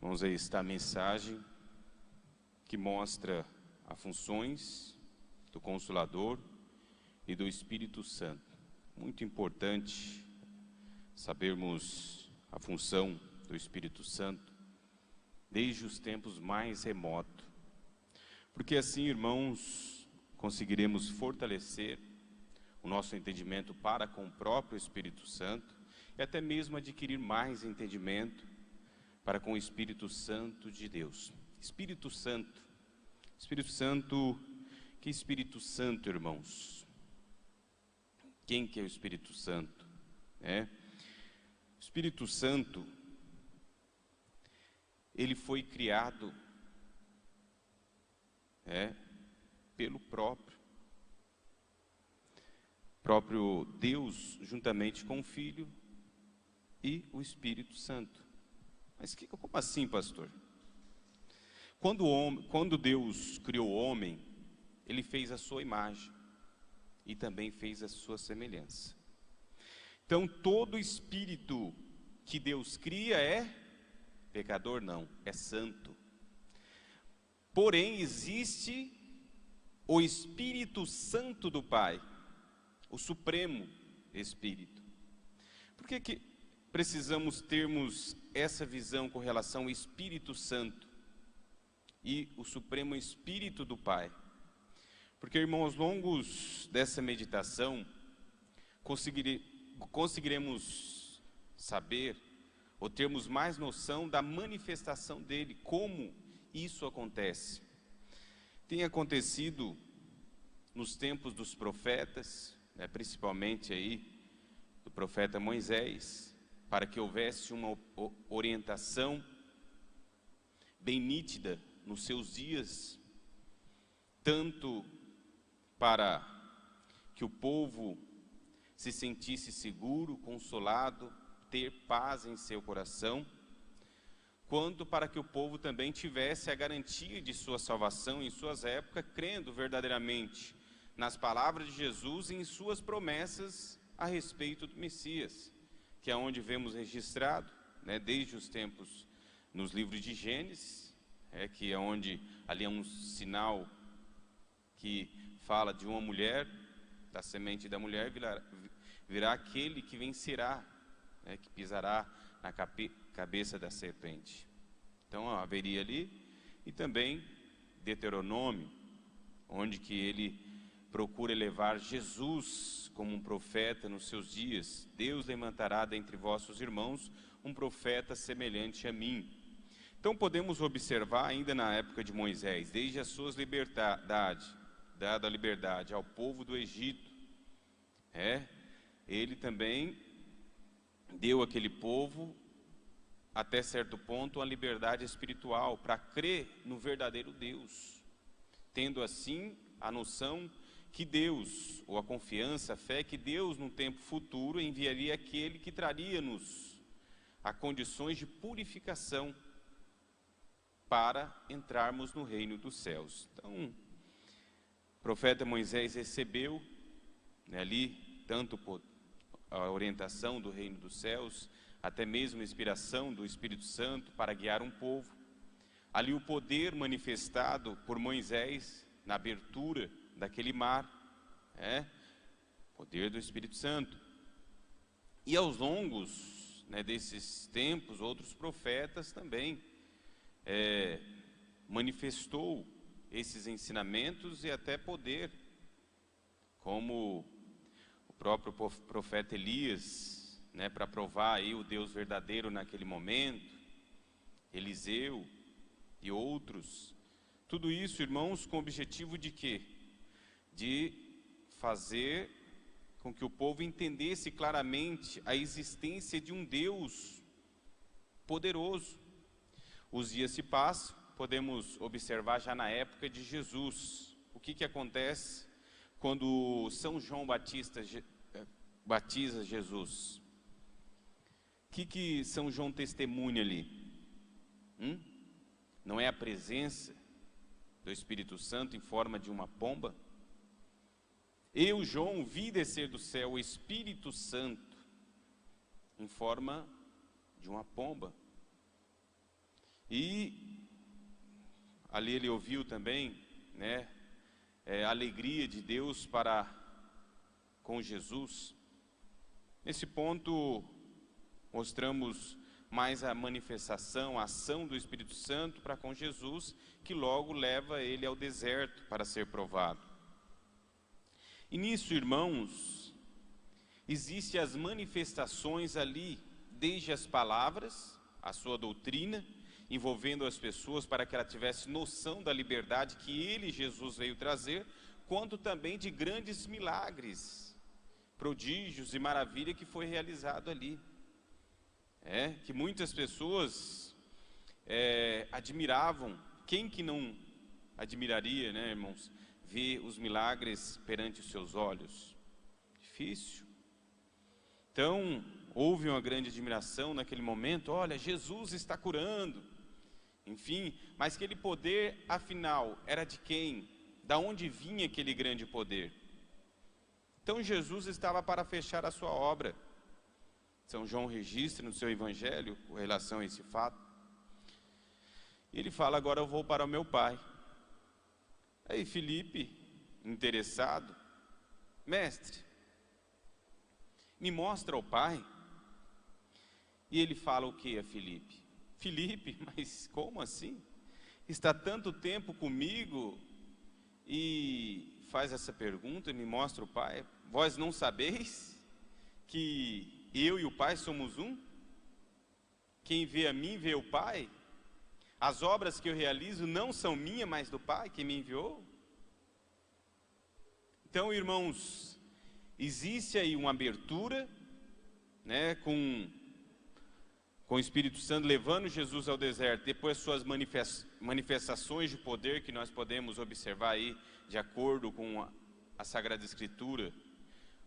Irmãos, aí está a mensagem que mostra as funções do Consolador e do Espírito Santo. Muito importante sabermos a função do Espírito Santo desde os tempos mais remotos. Porque assim, irmãos, conseguiremos fortalecer o nosso entendimento para com o próprio Espírito Santo e até mesmo adquirir mais entendimento para com o Espírito Santo de Deus. Espírito Santo, que Espírito Santo, irmãos? Quem que é o Espírito Santo? O Espírito Santo, ele foi criado pelo próprio Deus, juntamente com o Filho e o Espírito Santo. Mas como assim, pastor? Quando Deus criou o homem, Ele fez a sua imagem e também fez a sua semelhança. Então, todo espírito que Deus cria é pecador? Não, é santo. Porém, existe o Espírito Santo do Pai, o Supremo Espírito. Por que precisamos termos essa visão com relação ao Espírito Santo e o Supremo Espírito do Pai? Porque, irmãos, ao longo dessa meditação, conseguiremos saber ou termos mais noção da manifestação dele, como isso acontece. Tem acontecido nos tempos dos profetas, principalmente aí do profeta Moisés, para que houvesse uma orientação bem nítida nos seus dias, tanto para que o povo se sentisse seguro, consolado, ter paz em seu coração, quanto para que o povo também tivesse a garantia de sua salvação em suas épocas, crendo verdadeiramente nas palavras de Jesus e em suas promessas a respeito do Messias, que é onde vemos registrado, desde os tempos nos livros de Gênesis, que é onde ali é um sinal que fala de uma mulher, da semente da mulher virá aquele que vencerá, que pisará na cabeça da serpente. Então haveria ali, e também Deuteronômio, onde que ele procura elevar Jesus como um profeta nos seus dias. Deus levantará dentre vossos irmãos um profeta semelhante a mim. Então podemos observar ainda na época de Moisés, desde as suas dada a liberdade ao povo do Egito, ele também deu àquele povo, até certo ponto, uma liberdade espiritual para crer no verdadeiro Deus, tendo assim a noção que Deus, ou a confiança, a fé, que Deus no tempo futuro enviaria aquele que traria-nos a condições de purificação para entrarmos no reino dos céus. Então, o profeta Moisés recebeu ali tanto a orientação do reino dos céus, até mesmo a inspiração do Espírito Santo para guiar um povo. Ali o poder manifestado por Moisés na abertura daquele mar, poder do Espírito Santo. E aos longos desses tempos, outros profetas também manifestou esses ensinamentos e até poder, como o próprio profeta Elias, para provar aí o Deus verdadeiro naquele momento, Eliseu e outros. Tudo isso, irmãos, com o objetivo de quê? De fazer com que o povo entendesse claramente a existência de um Deus poderoso. Os dias se passam, podemos observar já na época de Jesus. O que acontece quando São João Batista batiza Jesus? O que São João testemunha ali? Não é a presença do Espírito Santo em forma de uma pomba? Eu, João, vi descer do céu o Espírito Santo em forma de uma pomba. E ali ele ouviu também, né, a alegria de Deus para com Jesus. Nesse ponto, mostramos mais a manifestação, a ação do Espírito Santo para com Jesus, que logo leva ele ao deserto para ser provado. E nisso, irmãos, existem as manifestações ali, desde as palavras, a sua doutrina, envolvendo as pessoas para que ela tivesse noção da liberdade que ele, Jesus, veio trazer, quanto também de grandes milagres, prodígios e maravilha que foi realizado ali. Que muitas pessoas admiravam. Quem que não admiraria, né, irmãos, ver os milagres perante os seus olhos? Difícil. Então, houve uma grande admiração naquele momento. Olha, Jesus está curando. Enfim, mas aquele poder, afinal, era de quem? Da onde vinha aquele grande poder? Então, Jesus estava para fechar a sua obra. São João registra no seu evangelho com relação a esse fato. E ele fala: agora eu vou para o meu Pai. Aí Filipe, interessado: mestre, me mostra o Pai. E ele fala o que a Filipe? Filipe, mas como assim? Está tanto tempo comigo e faz essa pergunta, me mostra o Pai? Vós não sabeis que eu e o Pai somos um? Quem vê a mim, vê o Pai? As obras que eu realizo não são minhas, mas do Pai que me enviou? Então, irmãos, existe aí uma abertura, né, com o Espírito Santo levando Jesus ao deserto, depois suas manifestações de poder que nós podemos observar aí, de acordo com a Sagrada Escritura,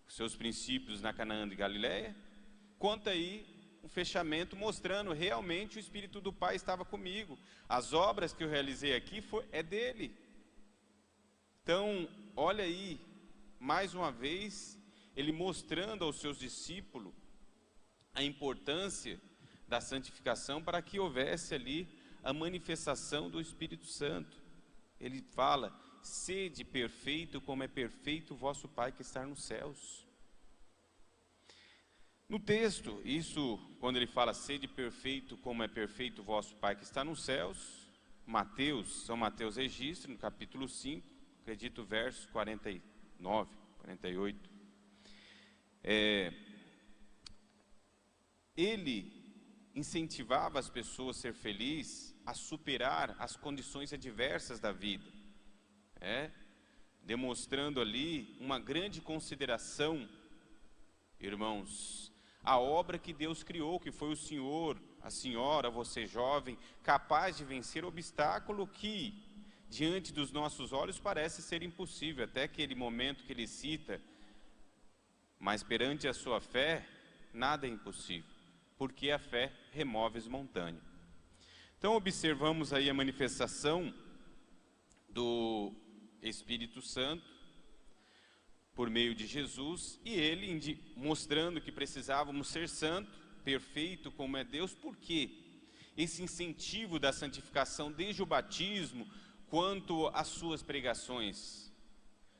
os seus princípios na Canaã de Galileia. Conta aí um fechamento mostrando realmente o Espírito do Pai estava comigo. As obras que eu realizei aqui é dele. Então, olha aí, mais uma vez, ele mostrando aos seus discípulos a importância da santificação para que houvesse ali a manifestação do Espírito Santo. Ele fala: sede perfeito como é perfeito o vosso Pai que está nos céus. No texto, isso, quando ele fala sede perfeito como é perfeito o vosso Pai que está nos céus, São Mateus registra no capítulo 5, acredito versos 49, 48. Ele incentivava as pessoas a ser felizes, a superar as condições adversas da vida, demonstrando ali uma grande consideração, irmãos, a obra que Deus criou, que foi o senhor, a senhora, você jovem, capaz de vencer obstáculo que, diante dos nossos olhos, parece ser impossível, até aquele momento que ele cita: mas perante a sua fé, nada é impossível, porque a fé remove as montanhas. Então observamos aí a manifestação do Espírito Santo por meio de Jesus, e ele mostrando que precisávamos ser santo, perfeito como é Deus. Por quê? Esse incentivo da santificação desde o batismo quanto às suas pregações,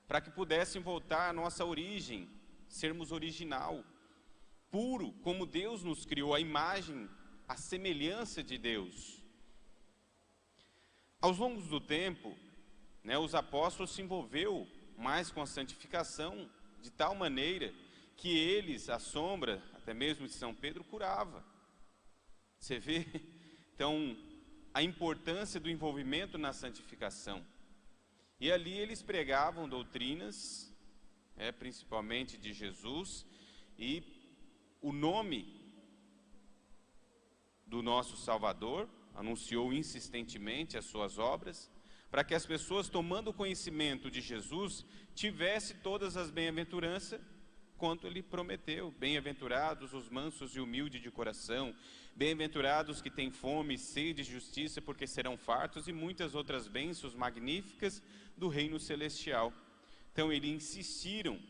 para que pudessem voltar à nossa origem, sermos original, puro, como Deus nos criou, a imagem, a semelhança de Deus. Aos longos do tempo, os apóstolos se envolveram mais com a santificação, de tal maneira que eles, à sombra, até mesmo de São Pedro, curava. Você vê, então, a importância do envolvimento na santificação. E ali eles pregavam doutrinas, principalmente de Jesus, e o nome do nosso Salvador, anunciou insistentemente as suas obras, para que as pessoas, tomando conhecimento de Jesus, tivessem todas as bem-aventuranças, quanto ele prometeu. Bem-aventurados os mansos e humildes de coração, bem-aventurados que têm fome e sede de justiça, porque serão fartos, e muitas outras bênçãos magníficas do reino celestial. Então, eles insistiram,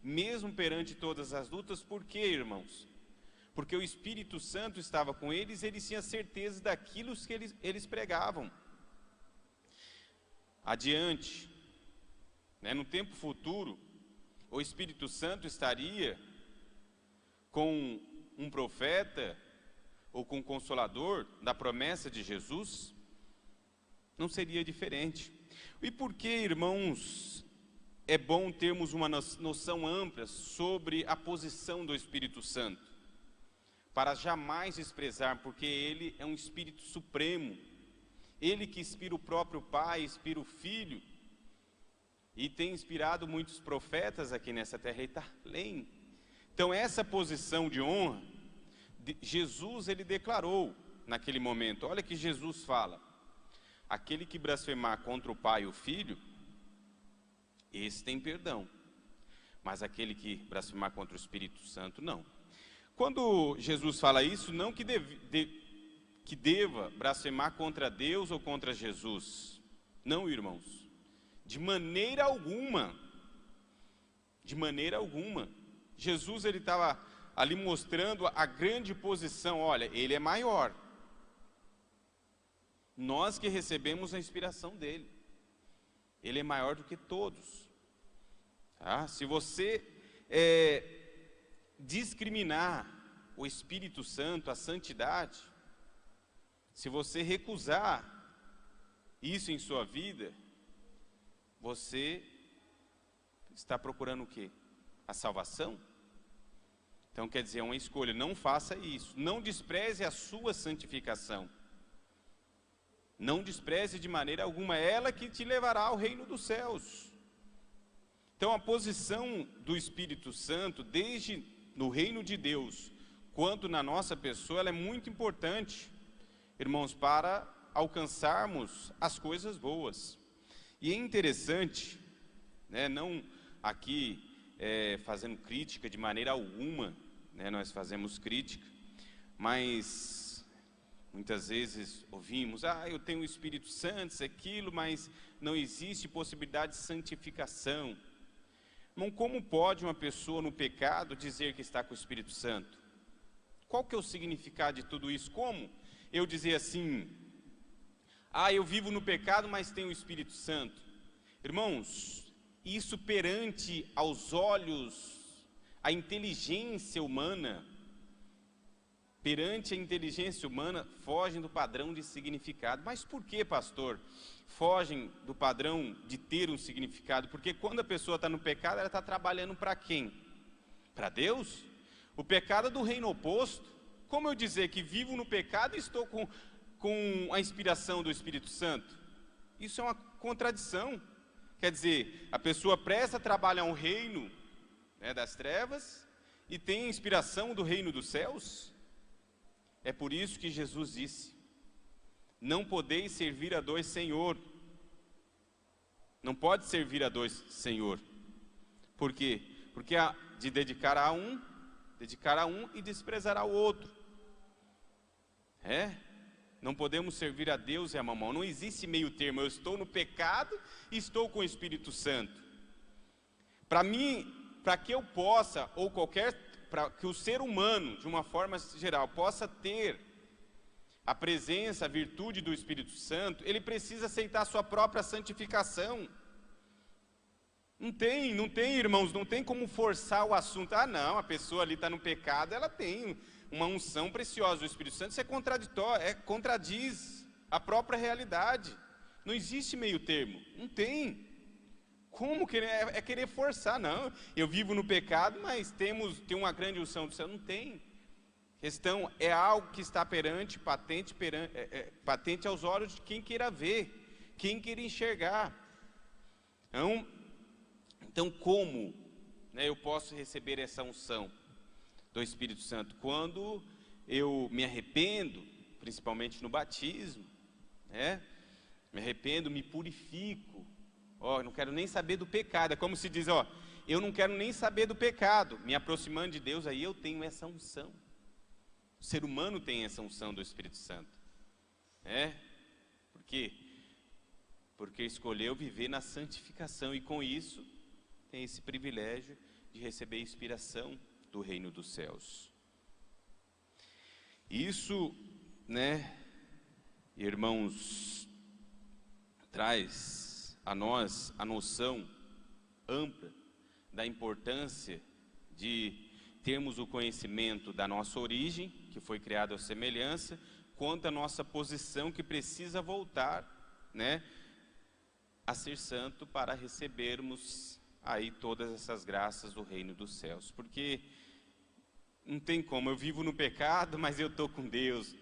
mesmo perante todas as lutas. Por quê, irmãos? porque o Espírito Santo estava com eles, eles tinham certeza daquilo que eles pregavam. Adiante, no tempo futuro, o Espírito Santo estaria com um profeta ou com um consolador da promessa de Jesus? Não seria diferente. E por que, irmãos, é bom termos uma noção ampla sobre a posição do Espírito Santo? Para jamais desprezar, porque Ele é um Espírito Supremo, Ele que inspira o próprio Pai, inspira o Filho, e tem inspirado muitos profetas aqui nessa terra, Ele está além. Então essa posição de honra, Jesus ele declarou naquele momento. Olha que Jesus fala: aquele que blasfemar contra o Pai e o Filho, esse tem perdão, mas aquele que blasfemar contra o Espírito Santo, não. Quando Jesus fala isso, não que deva blasfemar contra Deus ou contra Jesus, não, irmãos, de maneira alguma, de maneira alguma. Jesus ele estava ali mostrando a grande posição. Olha, Ele é maior, nós que recebemos a inspiração dEle, Ele é maior do que todos, tá? Se você discriminar o Espírito Santo, a santidade, se você recusar isso em sua vida, você está procurando o quê? A salvação? Então quer dizer, é uma escolha. Não faça isso, não despreze a sua santificação, não despreze de maneira alguma, é ela que te levará ao reino dos céus. Então a posição do Espírito Santo, desde no reino de Deus, quanto na nossa pessoa, ela é muito importante, irmãos, para alcançarmos as coisas boas. E é interessante, não aqui fazendo crítica de maneira alguma, nós fazemos crítica, mas muitas vezes ouvimos: eu tenho o Espírito Santo, isso, aquilo, mas não existe possibilidade de santificação. Irmão, como pode uma pessoa no pecado dizer que está com o Espírito Santo? Qual que é o significado de tudo isso? Como eu dizer assim: eu vivo no pecado, mas tenho o Espírito Santo? Irmãos, isso perante aos olhos, a inteligência humana, perante a inteligência humana, fogem do padrão de significado. Mas por que, pastor, fogem do padrão de ter um significado? Porque quando a pessoa está no pecado, ela está trabalhando para quem? Para Deus? O pecado é do reino oposto. Como eu dizer que vivo no pecado e estou com a inspiração do Espírito Santo? Isso é uma contradição. Quer dizer, a pessoa presta trabalho a um reino das trevas e tem a inspiração do reino dos céus? É por isso que Jesus disse: não podeis servir a dois senhor. Não pode servir a dois senhor. Por quê? Porque de dedicar a um e desprezar ao outro. Não podemos servir a Deus e a mamão. Não existe meio termo. Eu estou no pecado e estou com o Espírito Santo. Para mim, para que eu possa, para que o ser humano, de uma forma geral, possa ter a presença, a virtude do Espírito Santo, ele precisa aceitar a sua própria santificação. Não tem, irmãos, não tem como forçar o assunto. Não, a pessoa ali está no pecado, ela tem uma unção preciosa do Espírito Santo. Isso é contraditório, contradiz a própria realidade. Não existe meio termo, não tem. Como querer forçar? Não, eu vivo no pecado, mas tem uma grande unção do céu. Não tem. Questão é algo que está patente aos olhos de quem queira ver, quem queira enxergar. Então como eu posso receber essa unção do Espírito Santo? Quando eu me arrependo, principalmente no batismo, me arrependo, me purifico, não quero nem saber do pecado. É como se diz, eu não quero nem saber do pecado, me aproximando de Deus, aí eu tenho essa unção. O ser humano tem essa unção do Espírito Santo. Por quê? Porque escolheu viver na santificação e com isso tem esse privilégio de receber a inspiração do reino dos céus. Isso, né, irmãos, traz a nós a noção ampla da importância de termos o conhecimento da nossa origem, que foi criada à semelhança, quanto à nossa posição que precisa voltar, né, a ser santo para recebermos aí todas essas graças do reino dos céus. Porque não tem como, eu vivo no pecado, mas eu estou com Deus.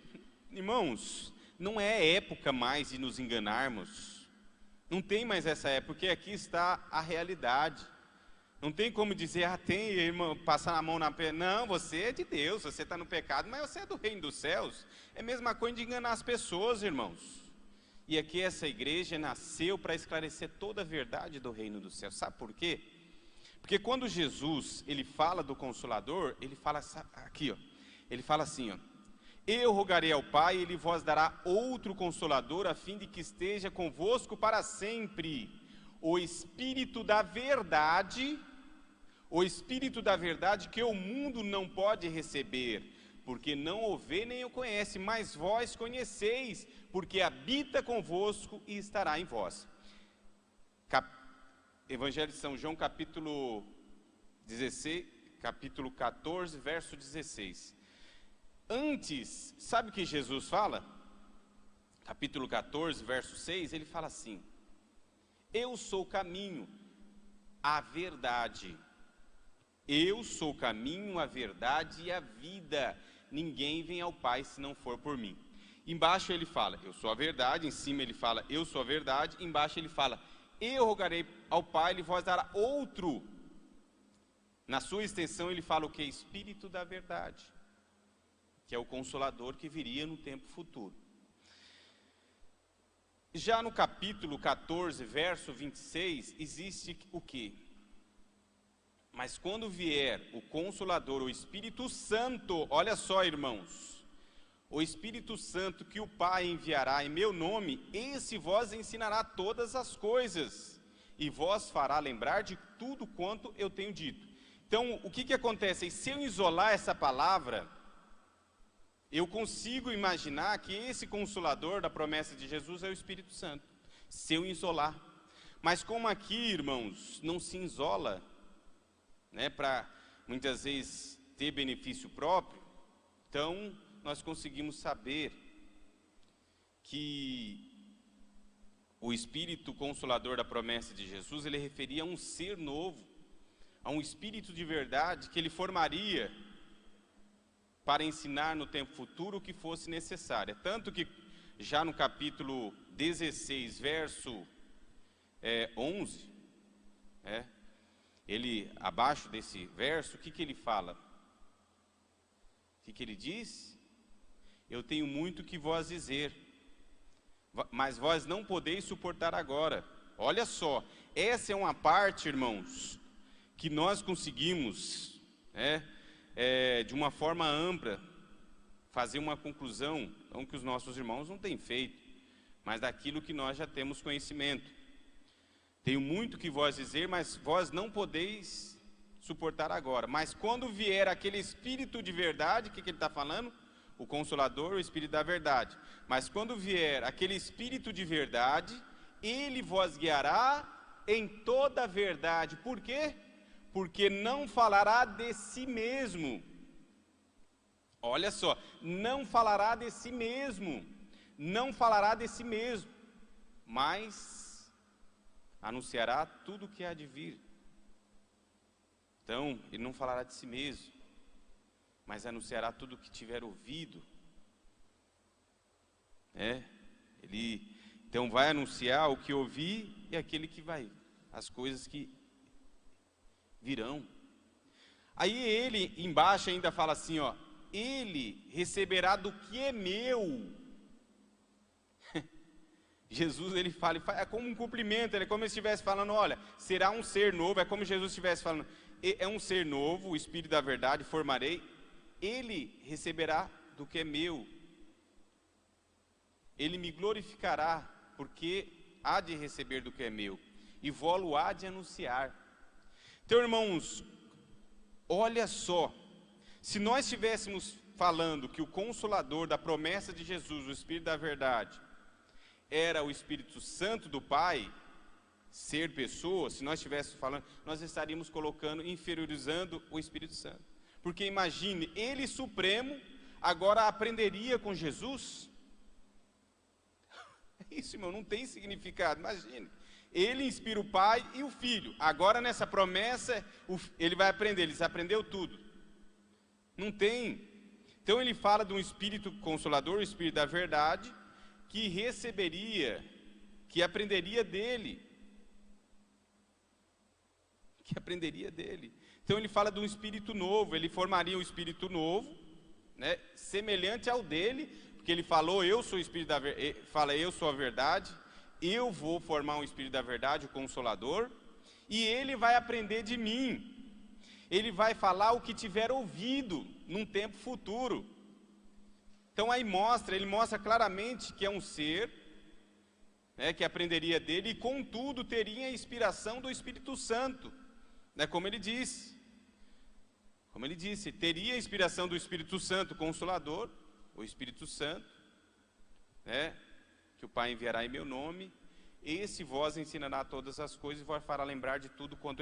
Irmãos, não é época mais de nos enganarmos. Não tem mais essa época, porque aqui está a realidade. Não tem como dizer, tem, irmão, passar a mão na perna. Não, você é de Deus, você está no pecado, mas você é do reino dos céus. É a mesma coisa de enganar as pessoas, irmãos. E aqui essa igreja nasceu para esclarecer toda a verdade do reino dos céus. Sabe por quê? Porque quando Jesus, ele fala do Consolador, ele fala aqui, ó. Ele fala assim, ó. Eu rogarei ao Pai, e Ele vos dará outro Consolador, a fim de que esteja convosco para sempre. O Espírito da verdade, que o mundo não pode receber, porque não o vê nem o conhece, mas vós conheceis, porque habita convosco e estará em vós. Evangelho de São João, capítulo 14, verso 16. Antes, sabe o que Jesus fala? Capítulo 14, verso 6, ele fala assim: eu sou o caminho, a verdade. Eu sou o caminho, a verdade e a vida. Ninguém vem ao Pai se não for por mim. Embaixo ele fala, eu sou a verdade. Em cima ele fala, eu sou a verdade. Embaixo ele fala, eu rogarei ao Pai, Ele vos dará outro. Na sua extensão ele fala o que? Espírito da verdade, que é o Consolador que viria no tempo futuro. Já no capítulo 14, verso 26, existe o quê? Mas quando vier o Consolador, o Espírito Santo, olha só, irmãos, o Espírito Santo que o Pai enviará em meu nome, esse vos ensinará todas as coisas, e vos fará lembrar de tudo quanto eu tenho dito. Então, o que acontece? Se eu isolar essa palavra, eu consigo imaginar que esse Consolador da promessa de Jesus é o Espírito Santo, se eu isolar. Mas como aqui, irmãos, não se isola, né, para muitas vezes ter benefício próprio, então nós conseguimos saber que o Espírito Consolador da promessa de Jesus, ele referia a um ser novo, a um Espírito de verdade que ele formaria para ensinar no tempo futuro o que fosse necessário. Tanto que já no capítulo 16, verso 11, ele, abaixo desse verso, o que ele fala? O que ele diz? Eu tenho muito que vos dizer, mas vós não podeis suportar agora. Olha só, essa é uma parte, irmãos, que nós conseguimos, de uma forma ampla, fazer uma conclusão, não que os nossos irmãos não têm feito, mas daquilo que nós já temos conhecimento. Tenho muito que vos dizer, mas vós não podeis suportar agora. Mas quando vier aquele Espírito de verdade, o que ele está falando? O Consolador, o Espírito da verdade. Mas quando vier aquele Espírito de verdade, ele vos guiará em toda a verdade. Por quê? Porque não falará de si mesmo. Olha só, não falará de si mesmo. Não falará de si mesmo, mas anunciará tudo o que há de vir. Então, ele não falará de si mesmo, mas anunciará tudo o que tiver ouvido. Ele então vai anunciar o que ouvir e aquele que vai, as coisas que virão. Aí ele embaixo ainda fala assim, ó, ele receberá do que é meu. Jesus, ele fala, é como um cumprimento, é como se estivesse falando, olha, será um ser novo, é como Jesus estivesse falando, é um ser novo, o Espírito da verdade, formarei, ele receberá do que é meu, ele me glorificará, porque há de receber do que é meu, e vou-lo há de anunciar. Então, irmãos, olha só, se nós tivéssemos falando que o Consolador da promessa de Jesus, o Espírito da verdade, era o Espírito Santo do Pai, ser pessoa, se nós estivéssemos falando, nós estaríamos colocando, inferiorizando o Espírito Santo. Porque imagine, ele supremo, agora aprenderia com Jesus? Isso, irmão, não tem significado, imagine. Ele inspira o Pai e o Filho. Agora nessa promessa, ele vai aprender, ele aprendeu tudo. Não tem. Então ele fala de um Espírito Consolador, o Espírito da verdade, que receberia, que aprenderia dele. Que aprenderia dele. Então ele fala de um Espírito novo, ele formaria um Espírito novo, né, semelhante ao dele, porque ele falou, eu sou o Espírito da verdade, fala, eu sou a verdade, eu vou formar um Espírito da verdade, o Consolador, e ele vai aprender de mim. Ele vai falar o que tiver ouvido num tempo futuro. Então aí ele mostra claramente que é um ser, né, que aprenderia dele, e contudo teria a inspiração do Espírito Santo, né, como ele disse, teria a inspiração do Espírito Santo, Consolador, o Espírito Santo, né, que o Pai enviará em meu nome, esse vós ensinará todas as coisas e vos fará lembrar de tudo quanto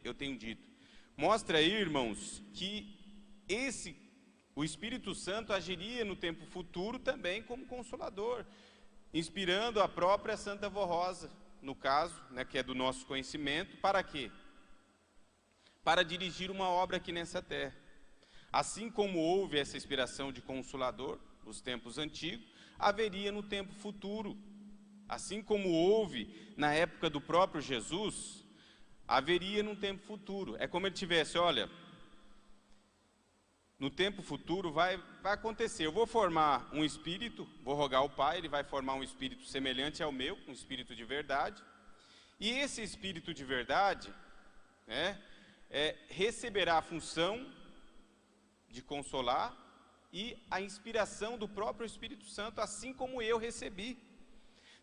eu tenho dito. Mostra aí, irmãos, que o Espírito Santo agiria no tempo futuro também como Consolador, inspirando a própria Santa Vó Rosa, no caso, né, que é do nosso conhecimento, para quê? Para dirigir uma obra aqui nessa terra. Assim como houve essa inspiração de Consolador nos tempos antigos, haveria no tempo futuro. Assim como houve na época do próprio Jesus, haveria no tempo futuro. É como ele tivesse, olha, no tempo futuro vai acontecer, eu vou formar um espírito, vou rogar ao Pai, ele vai formar um espírito semelhante ao meu, um espírito de verdade, e esse espírito de verdade, né, receberá a função de consolar e a inspiração do próprio Espírito Santo, assim como eu recebi.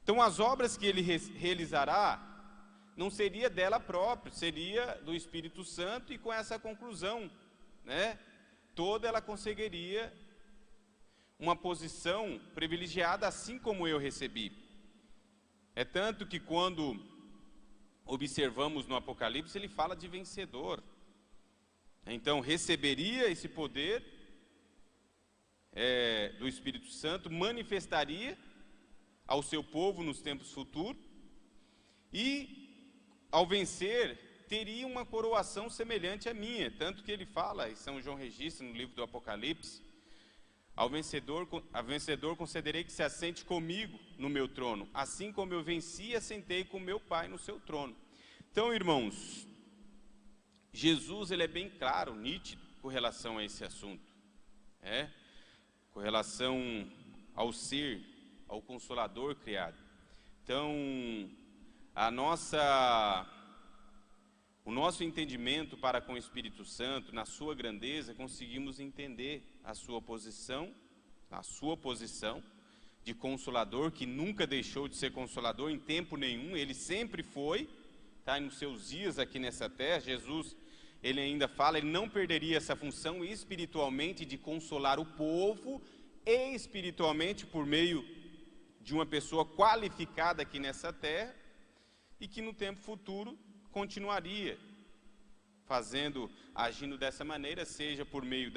Então as obras que ele realizará não seria dela própria, seria do Espírito Santo, e com essa conclusão, né, toda ela conseguiria uma posição privilegiada, assim como eu recebi. É tanto que quando observamos no Apocalipse, ele fala de vencedor. Então receberia esse poder do Espírito Santo, manifestaria ao seu povo nos tempos futuros, e ao vencer teria uma coroação semelhante à minha, tanto que ele fala, e São João registra no livro do Apocalipse, a vencedor concederei que se assente comigo no meu trono, assim como eu venci e assentei com meu Pai no seu trono. Então, irmãos, Jesus ele é bem claro, nítido com relação a esse assunto, com relação ao ser, ao Consolador criado. Então, o nosso entendimento para com o Espírito Santo, na sua grandeza, conseguimos entender a sua posição de Consolador, que nunca deixou de ser Consolador em tempo nenhum, ele sempre foi, tá, nos seus dias aqui nessa terra. Jesus, ele ainda fala, ele não perderia essa função espiritualmente de consolar o povo, e espiritualmente por meio de uma pessoa qualificada aqui nessa terra, e que no tempo futuro continuaria agindo dessa maneira, seja por meio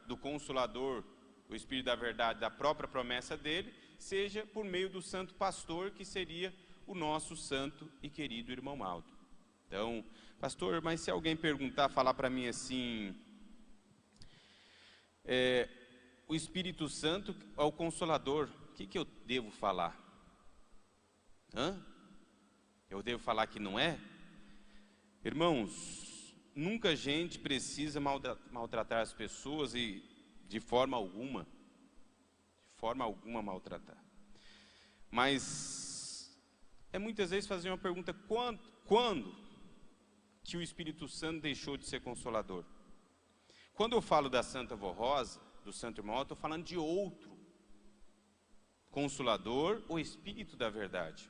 do Consolador, o Espírito da verdade, da própria promessa dele, seja por meio do Santo Pastor, que seria o nosso santo e querido irmão Aldo. Então, pastor, mas se alguém falar para mim assim, o Espírito Santo é o Consolador, o que eu devo falar? Eu devo falar que não é? Irmãos, nunca a gente precisa maltratar as pessoas, e de forma alguma maltratar. Mas muitas vezes fazer uma pergunta, quando que o Espírito Santo deixou de ser Consolador? Quando eu falo da Santa Vó Rosa, do Santo Irmão, eu estou falando de outro Consolador, o Espírito da verdade.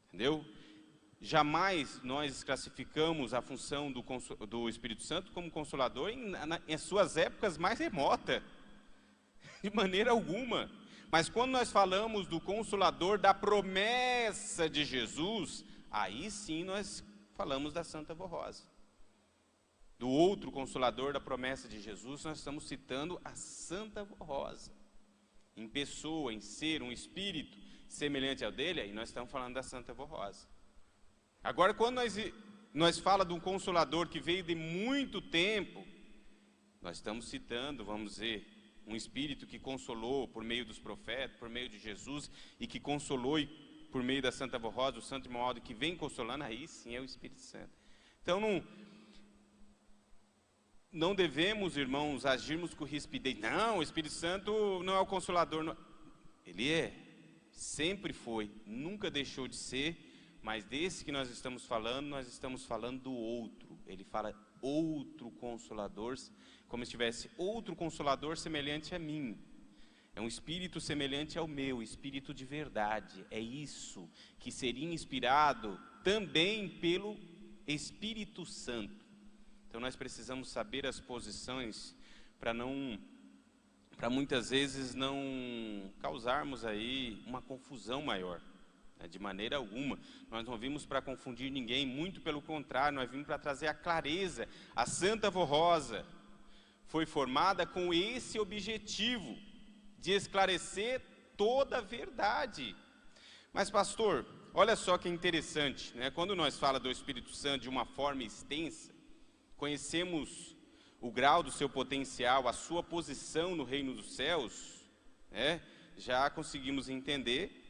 Entendeu? Jamais nós classificamos a função do Espírito Santo como Consolador em suas épocas mais remotas. De maneira alguma. Mas quando nós falamos do Consolador, da promessa de Jesus, aí sim nós falamos da Santa Vó Rosa. Do outro Consolador, da promessa de Jesus, nós estamos citando a Santa Vó Rosa. Em pessoa, em ser, um espírito semelhante ao dele, aí nós estamos falando da Santa Vó Rosa. Agora, quando nós falamos de um Consolador que veio de muito tempo, nós estamos citando, vamos dizer, um espírito que consolou por meio dos profetas, por meio de Jesus, e que consolou por meio da Santa Vó Rosa, o Santo Irmão, que vem consolando, aí sim é o Espírito Santo. Então não devemos, irmãos, agirmos com rispidez. Não, o Espírito Santo não é o Consolador. Não. Ele é, sempre foi, nunca deixou de ser, mas desse que nós estamos falando do outro. Ele fala outro Consolador, como se tivesse outro Consolador semelhante a mim. É um espírito semelhante ao meu, espírito de verdade. É isso, que seria inspirado também pelo Espírito Santo. Então nós precisamos saber as posições para muitas vezes não causarmos aí uma confusão maior. De maneira alguma, nós não vimos para confundir ninguém, muito pelo contrário, nós vimos para trazer a clareza. A Santa Vó Rosa foi formada com esse objetivo, de esclarecer toda a verdade. Mas pastor, olha só que interessante, né? Quando nós falamos do Espírito Santo de uma forma extensa, conhecemos o grau do seu potencial, a sua posição no reino dos céus, né? Já conseguimos entender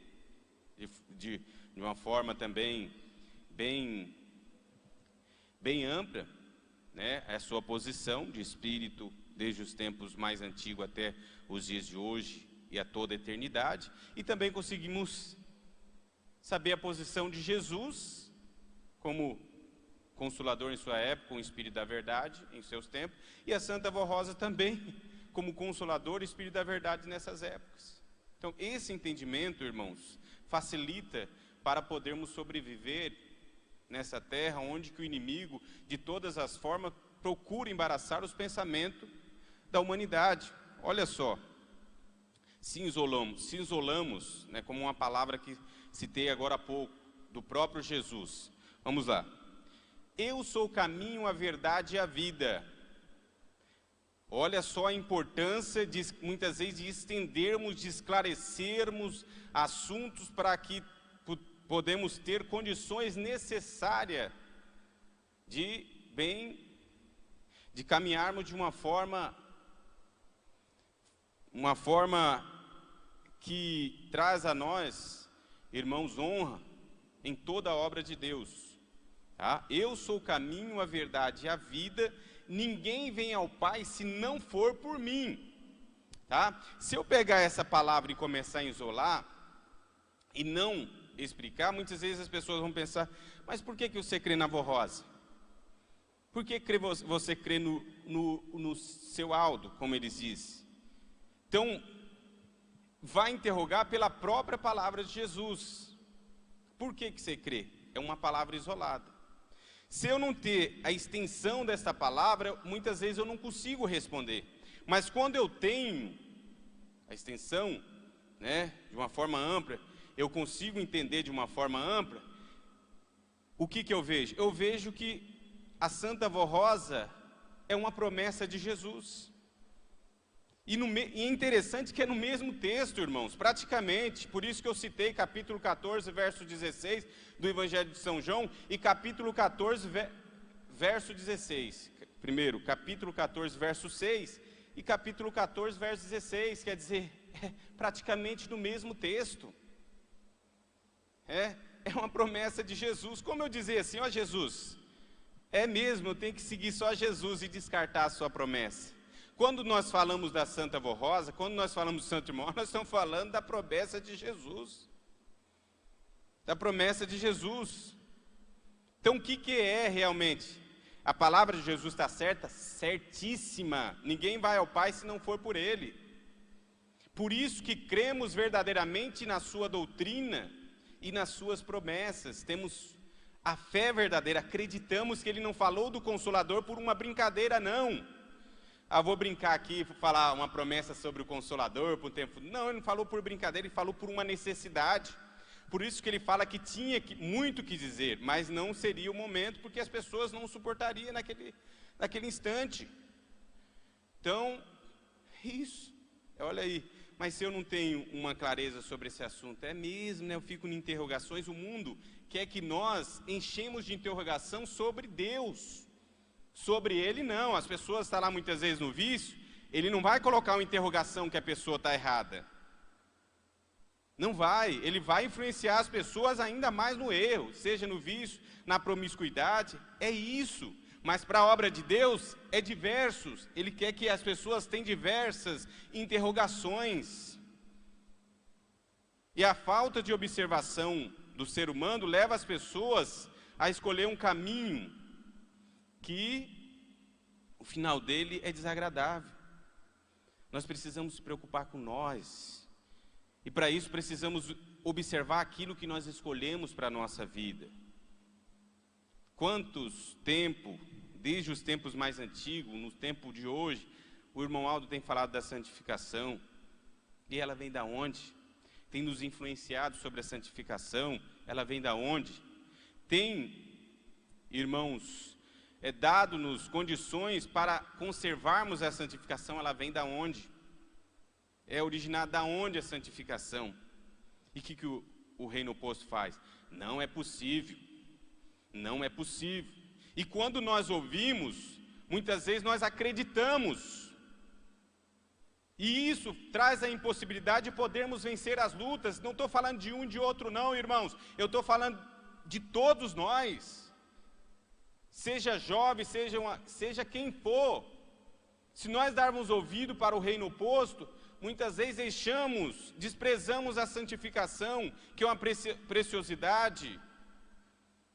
de uma forma também bem ampla, né, a sua posição de espírito desde os tempos mais antigos até os dias de hoje e a toda a eternidade, e também conseguimos saber a posição de Jesus como Consolador em sua época, com o Espírito da Verdade em seus tempos, e a Santa Vó Rosa também como Consolador e Espírito da Verdade nessas épocas. Então esse entendimento, irmãos, facilita para podermos sobreviver nessa terra onde que o inimigo, de todas as formas, procura embaraçar os pensamentos da humanidade. Olha só, se isolamos, né, como uma palavra que citei agora há pouco, do próprio Jesus. Vamos lá. Eu sou o caminho, a verdade e a vida. Olha só a importância, muitas vezes, de estendermos, de esclarecermos assuntos para que podemos ter condições necessárias de caminharmos de uma forma que traz a nós, irmãos, honra em toda a obra de Deus. Tá? Eu sou o caminho, a verdade e a vida. Ninguém vem ao Pai se não for por mim. Tá? Se eu pegar essa palavra e começar a isolar e não explicar, muitas vezes as pessoas vão pensar, mas por que você crê na Vó Rosa? Por que você crê no seu Aldo, como eles dizem? Então, vai interrogar pela própria palavra de Jesus. Por que você crê? É uma palavra isolada. Se eu não ter a extensão desta palavra, muitas vezes eu não consigo responder. Mas quando eu tenho a extensão, né, de uma forma ampla, eu consigo entender de uma forma ampla, o que eu vejo? Eu vejo que a Santa Vó Rosa é uma promessa de Jesus. E é interessante que é no mesmo texto, irmãos, praticamente, por isso que eu citei capítulo 14, verso 16 do Evangelho de São João, e capítulo 14, verso 16. Primeiro, capítulo 14, verso 6, e capítulo 14, verso 16, quer dizer, é praticamente no mesmo texto. É uma promessa de Jesus. Como eu dizer assim, ó Jesus, é mesmo, eu tenho que seguir só Jesus e descartar a sua promessa. Quando nós falamos da Santa Vó Rosa, quando nós falamos do Santo Irmão, nós estamos falando da promessa de Jesus. Da promessa de Jesus. Então o que é realmente? A palavra de Jesus está certa? Certíssima. Ninguém vai ao Pai se não for por Ele. Por isso que cremos verdadeiramente na sua doutrina e nas suas promessas. Temos a fé verdadeira, acreditamos que Ele não falou do Consolador por uma brincadeira, não. vou brincar aqui, vou falar uma promessa sobre o Consolador por um tempo. Não, ele não falou por brincadeira, ele falou por uma necessidade. Por isso que ele fala que tinha muito que dizer, mas não seria o momento, porque as pessoas não suportariam naquele instante. Então, isso, olha aí. Mas se eu não tenho uma clareza sobre esse assunto, é mesmo, né? Eu fico em interrogações. O mundo quer que nós enchemos de interrogação sobre Deus. Sobre Ele, não. As pessoas estão lá muitas vezes no vício, Ele não vai colocar uma interrogação que a pessoa está errada. Não vai. Ele vai influenciar as pessoas ainda mais no erro, seja no vício, na promiscuidade. É isso. Mas para a obra de Deus é diversos. Ele quer que as pessoas tenham diversas interrogações. E a falta de observação do ser humano leva as pessoas a escolher um caminho que o final dele é desagradável. Nós precisamos nos preocupar com nós. E para isso precisamos observar aquilo que nós escolhemos para a nossa vida. Quantos tempos, desde os tempos mais antigos, no tempo de hoje, o irmão Aldo tem falado da santificação. E ela vem da onde? Tem nos influenciado sobre a santificação. Ela vem da onde? Tem, irmãos, dado-nos condições para conservarmos a santificação. Ela vem da onde? É originada da onde a santificação? E o que o reino oposto faz? Não é possível. Não é possível. E quando nós ouvimos, muitas vezes nós acreditamos. E isso traz a impossibilidade de podermos vencer as lutas. Não estou falando de um e de outro não, irmãos. Eu estou falando de todos nós. Seja jovem, seja quem for. Se nós darmos ouvido para o reino oposto, muitas vezes desprezamos a santificação, que é uma preciosidade,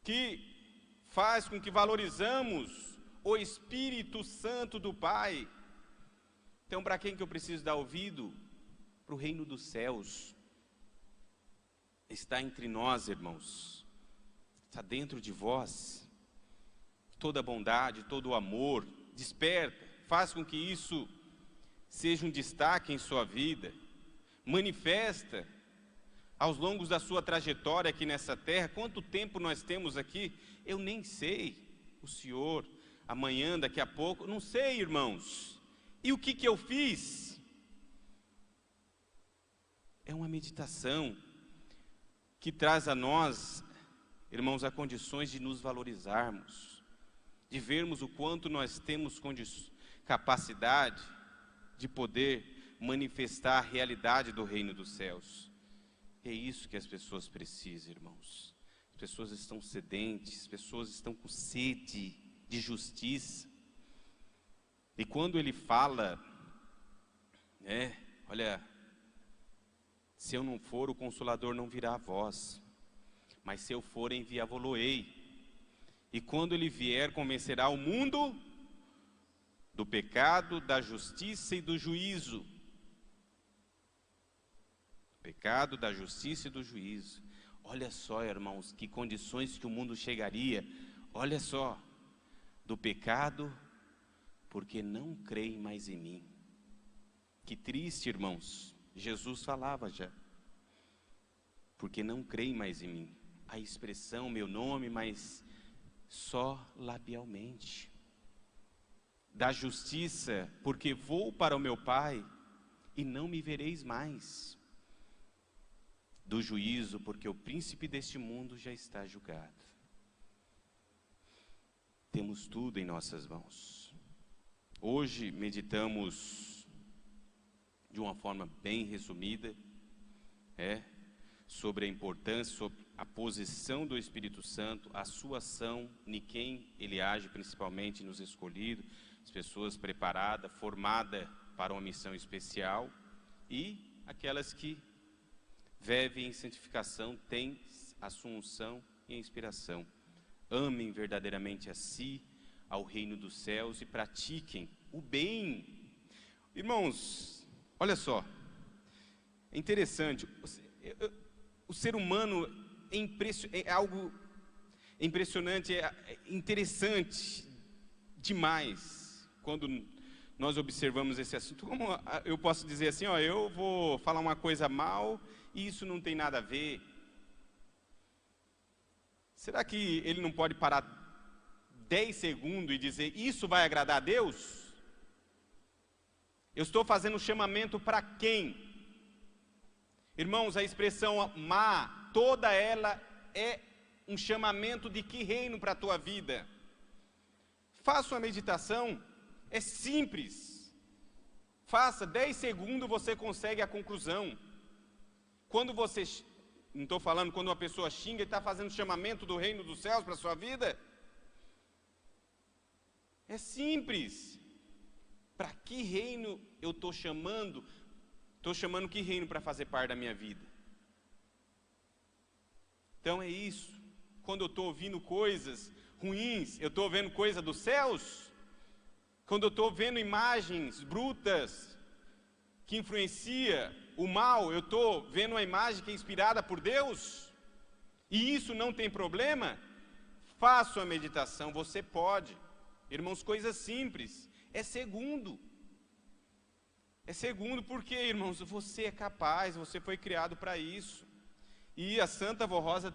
que faz com que valorizamos o Espírito Santo do Pai. Então, para quem que eu preciso dar ouvido? Para o reino dos céus. Está entre nós, irmãos. Está dentro de vós. Toda a bondade, todo o amor. Desperta, faz com que isso seja um destaque em sua vida. Manifesta aos longos da sua trajetória aqui nessa terra. Quanto tempo nós temos aqui? Eu nem sei. O Senhor, amanhã, daqui a pouco, não sei, irmãos. E o que eu fiz? É uma meditação que traz a nós, irmãos, a condições de nos valorizarmos, de vermos o quanto nós temos capacidade de poder manifestar a realidade do reino dos céus. É isso que as pessoas precisam, irmãos. As pessoas estão sedentes, as pessoas estão com sede de justiça. E quando ele fala, olha, se eu não for, o Consolador não virá a vós, mas se eu for, enviá-lo-ei. E quando ele vier, convencerá o mundo do pecado, da justiça e do juízo. Pecado, da justiça e do juízo. Olha só, irmãos, que condições que o mundo chegaria. Olha só, do pecado, porque não creem mais em mim. Que triste, irmãos. Jesus falava já. Porque não creem mais em mim. A expressão, meu nome, mas só labialmente. Da justiça, porque vou para o meu Pai e não me vereis mais. Do juízo, porque o príncipe deste mundo já está julgado. Temos tudo em nossas mãos. Hoje meditamos de uma forma bem resumida, sobre a importância, sobre a posição do Espírito Santo, a sua ação, em quem ele age, principalmente nos escolhidos, as pessoas preparadas, formadas para uma missão especial, e aquelas que vivem em santificação, têm a sua unção e a inspiração. Amem verdadeiramente a si, ao reino dos céus, e pratiquem o bem. Irmãos, olha só, é interessante, o ser humano é algo impressionante, é interessante demais, quando nós observamos esse assunto, como eu posso dizer assim, ó, eu vou falar uma coisa mal e isso não tem nada a ver. Será que ele não pode parar 10 segundos e dizer, isso vai agradar a Deus? Eu estou fazendo um chamamento para quem? Irmãos, a expressão má, toda ela é um chamamento de que reino para a tua vida? Faça uma meditação, é simples. Faça, 10 segundos você consegue a conclusão. Quando você, não estou falando quando uma pessoa xinga e está fazendo chamamento do reino dos céus para a sua vida. É simples. Para que reino eu estou chamando? Estou chamando que reino para fazer parte da minha vida? Então é isso. Quando eu estou ouvindo coisas ruins, eu estou vendo coisa dos céus? Quando eu estou vendo imagens brutas que influencia o mal, eu estou vendo uma imagem que é inspirada por Deus? E isso não tem problema? Faça a meditação, você pode. Irmãos, coisas simples. É segundo. É segundo porque, irmãos, você é capaz, você foi criado para isso. E a Santa Vó Rosa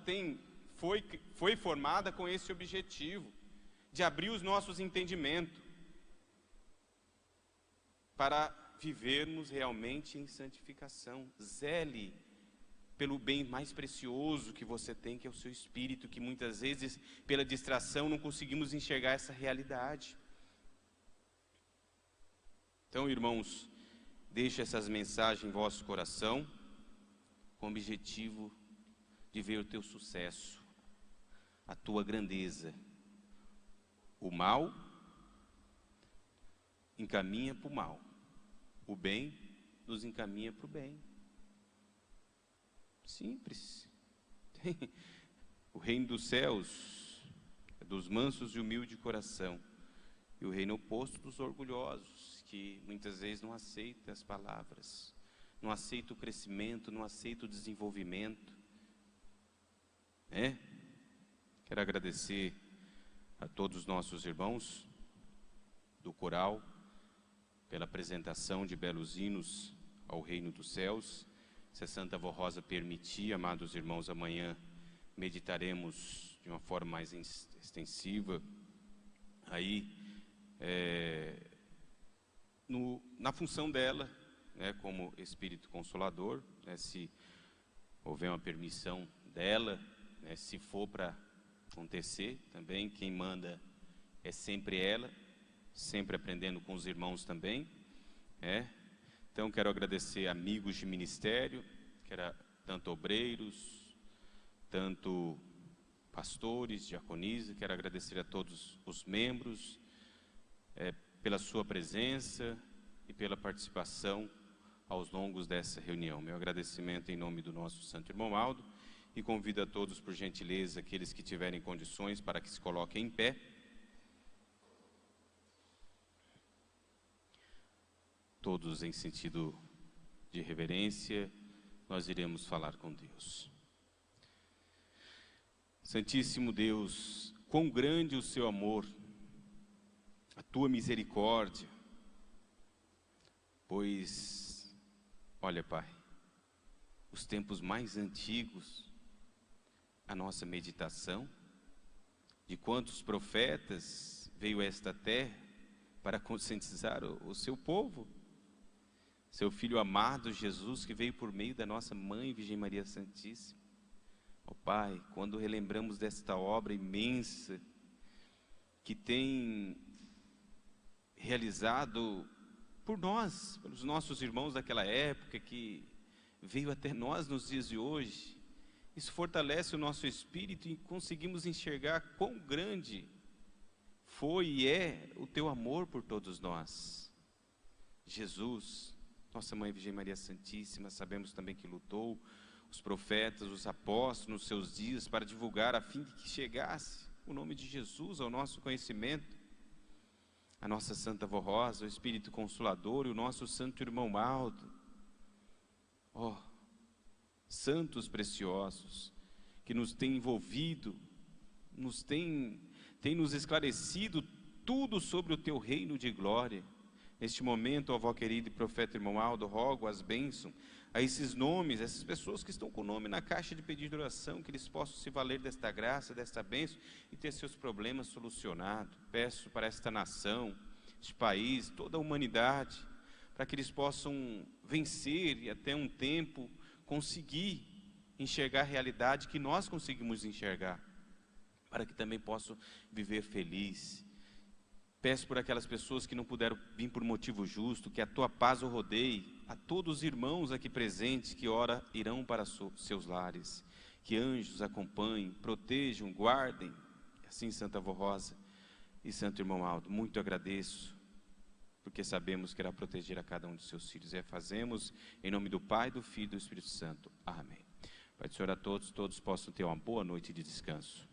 foi formada com esse objetivo, de abrir os nossos entendimentos, para vivermos realmente em santificação. Zele pelo bem mais precioso que você tem, que é o seu espírito, que muitas vezes, pela distração, não conseguimos enxergar essa realidade. Então, irmãos, deixe essas mensagens em vosso coração, com o objetivo de ver o teu sucesso, a tua grandeza. O mal encaminha para o mal, o bem nos encaminha para o bem. Simples. O reino dos céus é dos mansos e humildes de coração, e o reino oposto dos orgulhosos, que muitas vezes não aceitam as palavras, não aceitam o crescimento, não aceitam o desenvolvimento. Quero agradecer a todos os nossos irmãos do coral pela apresentação de belos hinos ao reino dos céus. Se a Santa Vó Rosa permitir, amados irmãos, amanhã meditaremos de uma forma mais extensiva aí na função dela, como Espírito Consolador, se houver uma permissão dela, se for para acontecer também, quem manda é sempre ela, sempre aprendendo com os irmãos também. Então quero agradecer amigos de ministério, tanto obreiros, tanto pastores, diaconisas. Quero agradecer a todos os membros pela sua presença e pela participação aos longos dessa reunião. Meu agradecimento em nome do nosso Santo Irmão Aldo, e convido a todos, por gentileza, aqueles que tiverem condições, para que se coloquem em pé. Todos em sentido de reverência, nós iremos falar com Deus. Santíssimo Deus, quão grande o seu amor, a tua misericórdia, pois, olha, Pai, os tempos mais antigos, a nossa meditação, de quantos profetas veio a esta terra para conscientizar o seu povo, seu Filho amado Jesus, que veio por meio da nossa Mãe, Virgem Maria Santíssima. Ó Pai, quando relembramos desta obra imensa, que tem realizado por nós, pelos nossos irmãos daquela época, que veio até nós nos dias de hoje, isso fortalece o nosso espírito e conseguimos enxergar quão grande foi e é o teu amor por todos nós. Jesus, nossa Mãe Virgem Maria Santíssima, sabemos também que lutou, os profetas, os apóstolos, nos seus dias, para divulgar, a fim de que chegasse o nome de Jesus ao nosso conhecimento. A nossa Santa Vó Rosa, o Espírito Consolador e o nosso Santo Irmão Aldo. Santos preciosos, que nos têm envolvido, tem nos esclarecido tudo sobre o teu reino de glória, Neste momento, ó avó querida e profeta irmão Aldo, rogo as bênçãos a esses nomes, essas pessoas que estão com o nome na caixa de pedido de oração, que eles possam se valer desta graça, desta bênção e ter seus problemas solucionados. Peço para esta nação, este país, toda a humanidade, para que eles possam vencer e até um tempo conseguir enxergar a realidade que nós conseguimos enxergar, para que também possam viver feliz. Peço por aquelas pessoas que não puderam vir por motivo justo, que a tua paz o rodeie, a todos os irmãos aqui presentes que ora irão para seus lares, que anjos acompanhem, protejam, guardem. Assim, Santa Avó Rosa e Santo Irmão Aldo, muito agradeço, porque sabemos que irá proteger a cada um de seus filhos. E fazemos em nome do Pai, do Filho e do Espírito Santo. Amém. Pai do Senhor a todos, todos possam ter uma boa noite de descanso.